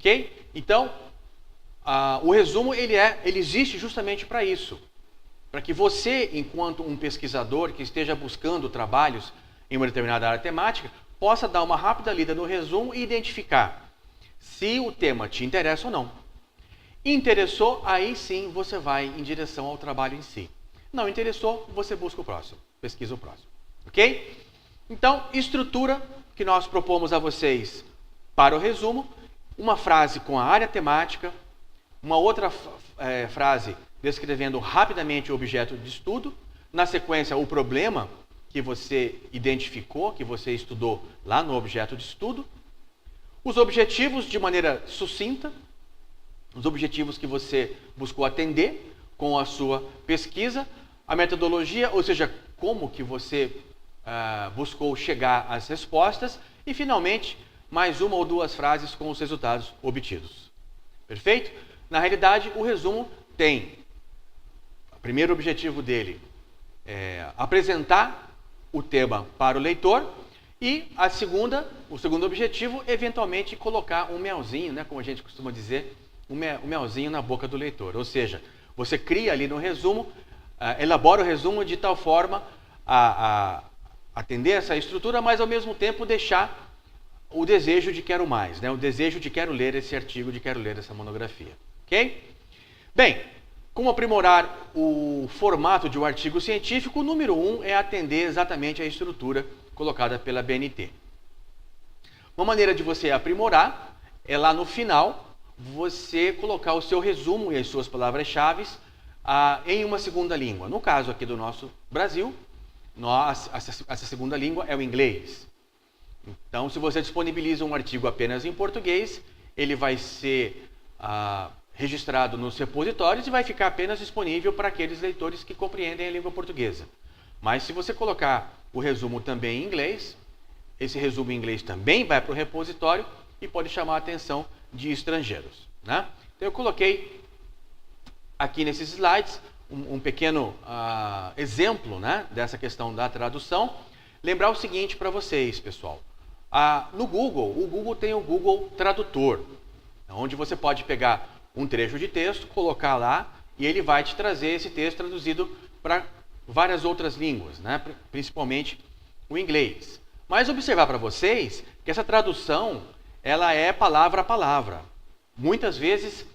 Ok? Então, o resumo ele existe justamente para isso. Para que você, enquanto um pesquisador que esteja buscando trabalhos em uma determinada área temática, possa dar uma rápida lida no resumo e identificar se o tema te interessa ou não. Interessou, aí sim você vai em direção ao trabalho em si. Não interessou, você busca o próximo, pesquisa o próximo. Ok? Então, estrutura que nós propomos a vocês para o resumo, uma frase com a área temática, uma outra frase descrevendo rapidamente o objeto de estudo, na sequência o problema que você identificou, que você estudou lá no objeto de estudo, os objetivos de maneira sucinta, os objetivos que você buscou atender com a sua pesquisa, a metodologia, ou seja, como que você buscou chegar às respostas e, finalmente, mais uma ou duas frases com os resultados obtidos. Perfeito? Na realidade, o resumo tem o primeiro objetivo dele é apresentar o tema para o leitor e o segundo objetivo, eventualmente, colocar um melzinho, né, como a gente costuma dizer, um melzinho na boca do leitor. Ou seja, você cria ali no resumo, elabora o resumo de tal forma a atender essa estrutura, mas ao mesmo tempo deixar o desejo de quero mais, né? O desejo de quero ler esse artigo, de quero ler essa monografia. Ok? Bem, como aprimorar o formato de um artigo científico, o número 1 é atender exatamente a estrutura colocada pela BNT. Uma maneira de você aprimorar é lá no final, você colocar o seu resumo e as suas palavras-chave em uma segunda língua. No caso aqui do nosso Brasil, essa segunda língua é o inglês. Então, se você disponibiliza um artigo apenas em português, ele vai ser registrado nos repositórios e vai ficar apenas disponível para aqueles leitores que compreendem a língua portuguesa. Mas se você colocar o resumo também em inglês, esse resumo em inglês também vai para o repositório e pode chamar a atenção de estrangeiros, né? Então eu coloquei aqui nesses slides um pequeno exemplo, né, dessa questão da tradução. Lembrar o seguinte para vocês, pessoal. No Google, o Google tem o Google Tradutor, onde você pode pegar um trecho de texto, colocar lá e ele vai te trazer esse texto traduzido para várias outras línguas, né, principalmente o inglês. Mas observar para vocês que essa tradução ela é palavra a palavra. Muitas vezes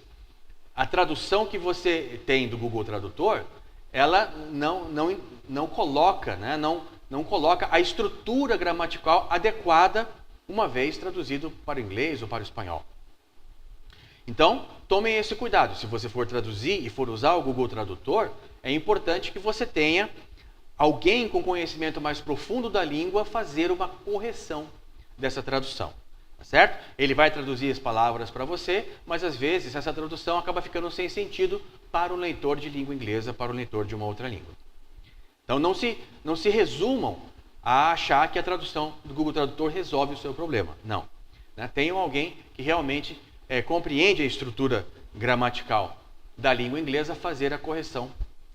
a tradução que você tem do Google Tradutor, ela não coloca, né, não coloca a estrutura gramatical adequada uma vez traduzido para o inglês ou para o espanhol. Então, tomem esse cuidado. Se você for traduzir e for usar o Google Tradutor, é importante que você tenha alguém com conhecimento mais profundo da língua fazer uma correção dessa tradução. Tá certo? Ele vai traduzir as palavras para você, mas às vezes essa tradução acaba ficando sem sentido para o leitor de língua inglesa, para o leitor de uma outra língua. Então não se resumam a achar que a tradução do Google Tradutor resolve o seu problema. Não. Né? Tenham alguém que realmente compreende a estrutura gramatical da língua inglesa fazer a correção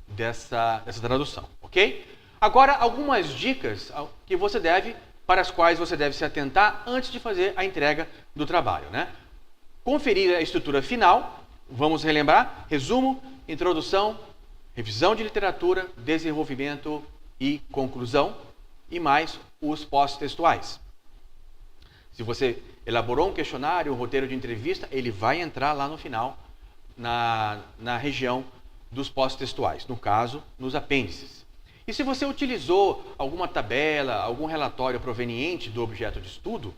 dessa tradução. Ok? Agora, algumas dicas para as quais você deve se atentar antes de fazer a entrega do trabalho, né? Conferir a estrutura final, vamos relembrar, resumo, introdução, revisão de literatura, desenvolvimento e conclusão, e mais os pós-textuais. Se você elaborou um questionário, um roteiro de entrevista, ele vai entrar lá no final, na região dos pós-textuais, no caso, nos apêndices. E se você utilizou alguma tabela, algum relatório proveniente do objeto de estudo,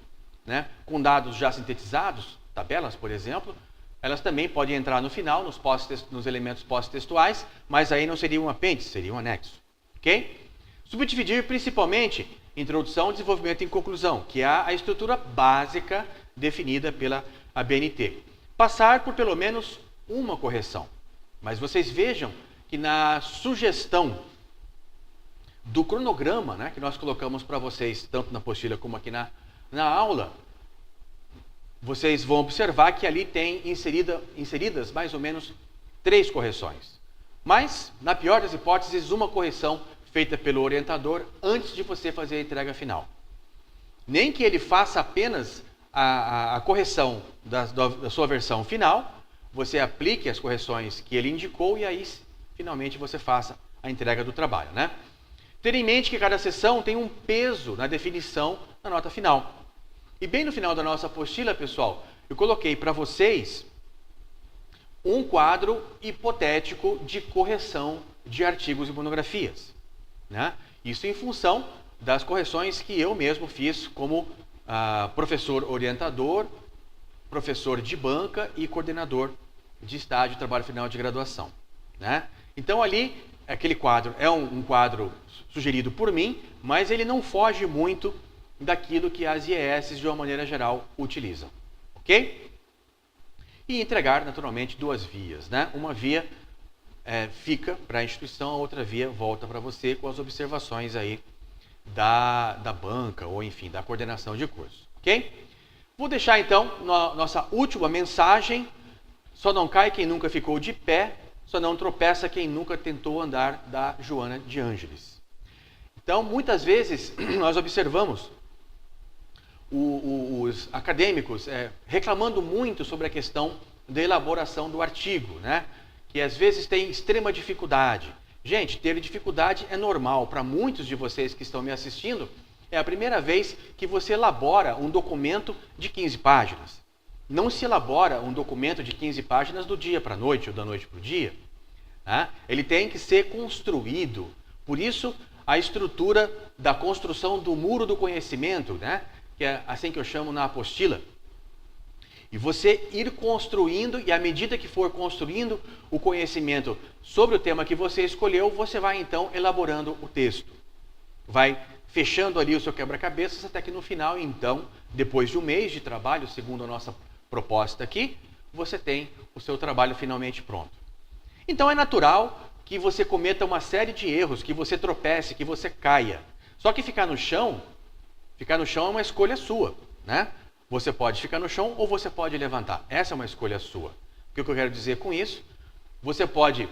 né, com dados já sintetizados, tabelas, por exemplo, elas também podem entrar no final, nos elementos pós-textuais, mas aí não seria um apêndice, seria um anexo. Ok? Subdividir principalmente introdução, desenvolvimento e conclusão, que é a estrutura básica definida pela ABNT. Passar por pelo menos uma correção. Mas vocês vejam que na sugestão do cronograma, né, que nós colocamos para vocês, tanto na apostila como aqui na aula, vocês vão observar que ali tem inseridas mais ou menos 3 correções. Mas, na pior das hipóteses, uma correção feita pelo orientador antes de você fazer a entrega final. Nem que ele faça apenas a correção da sua versão final, você aplique as correções que ele indicou e aí finalmente você faça a entrega do trabalho, né? Ter em mente que cada sessão tem um peso na definição da nota final. E bem no final da nossa apostila, pessoal, eu coloquei para vocês um quadro hipotético de correção de artigos e monografias, né? Isso em função das correções que eu mesmo fiz como professor orientador, professor de banca e coordenador de estágio de trabalho final de graduação, né? Então ali, aquele quadro é um quadro sugerido por mim, mas ele não foge muito daquilo que as IES, de uma maneira geral, utilizam, ok? E entregar, naturalmente, duas vias, né? Uma via fica para a instituição, a outra via volta para você com as observações aí da banca ou, enfim, da coordenação de curso, ok? Vou deixar, então, nossa última mensagem. Só não cai quem nunca ficou de pé, só não tropeça quem nunca tentou andar, da Joana de Ângeles. Então, muitas vezes, nós observamos os acadêmicos reclamando muito sobre a questão da elaboração do artigo, né? Que às vezes tem extrema dificuldade. Gente, ter dificuldade é normal. Para muitos de vocês que estão me assistindo, é a primeira vez que você elabora um documento de 15 páginas. Não se elabora um documento de 15 páginas do dia para a noite ou da noite para o dia, né? Ele tem que ser construído. Por isso, a estrutura da construção do muro do conhecimento, né? Que é assim que eu chamo na apostila. E você ir construindo, e à medida que for construindo o conhecimento sobre o tema que você escolheu, você vai então elaborando o texto. Vai fechando ali o seu quebra-cabeças até que no final, então, depois de um mês de trabalho, segundo a nossa proposta aqui, você tem o seu trabalho finalmente pronto. Então é natural que você cometa uma série de erros, que você tropece, que você caia. Só que ficar no chão é uma escolha sua, né? Você pode ficar no chão ou você pode levantar. Essa é uma escolha sua. O que eu quero dizer com isso? Você pode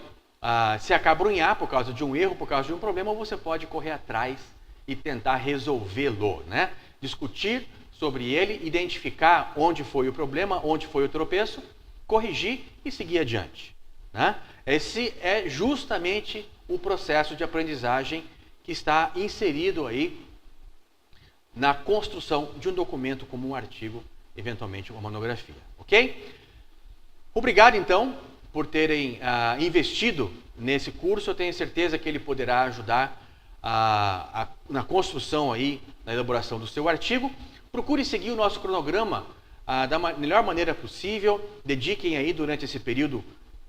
se acabrunhar por causa de um erro, por causa de um problema, ou você pode correr atrás e tentar resolvê-lo, né? Discutir sobre ele, identificar onde foi o problema, onde foi o tropeço, corrigir e seguir adiante, né? Esse é justamente o processo de aprendizagem que está inserido aí na construção de um documento como um artigo, eventualmente uma monografia, ok? Obrigado, então, por terem investido nesse curso. Eu tenho certeza que ele poderá ajudar na construção aí, na elaboração do seu artigo. Procure seguir o nosso cronograma da melhor maneira possível. Dediquem aí durante esse período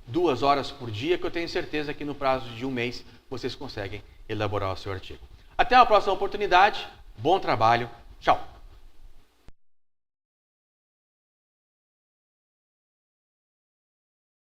2 horas por dia, que eu tenho certeza que no prazo de um mês vocês conseguem elaborar o seu artigo. Até a próxima oportunidade. Bom trabalho. Tchau.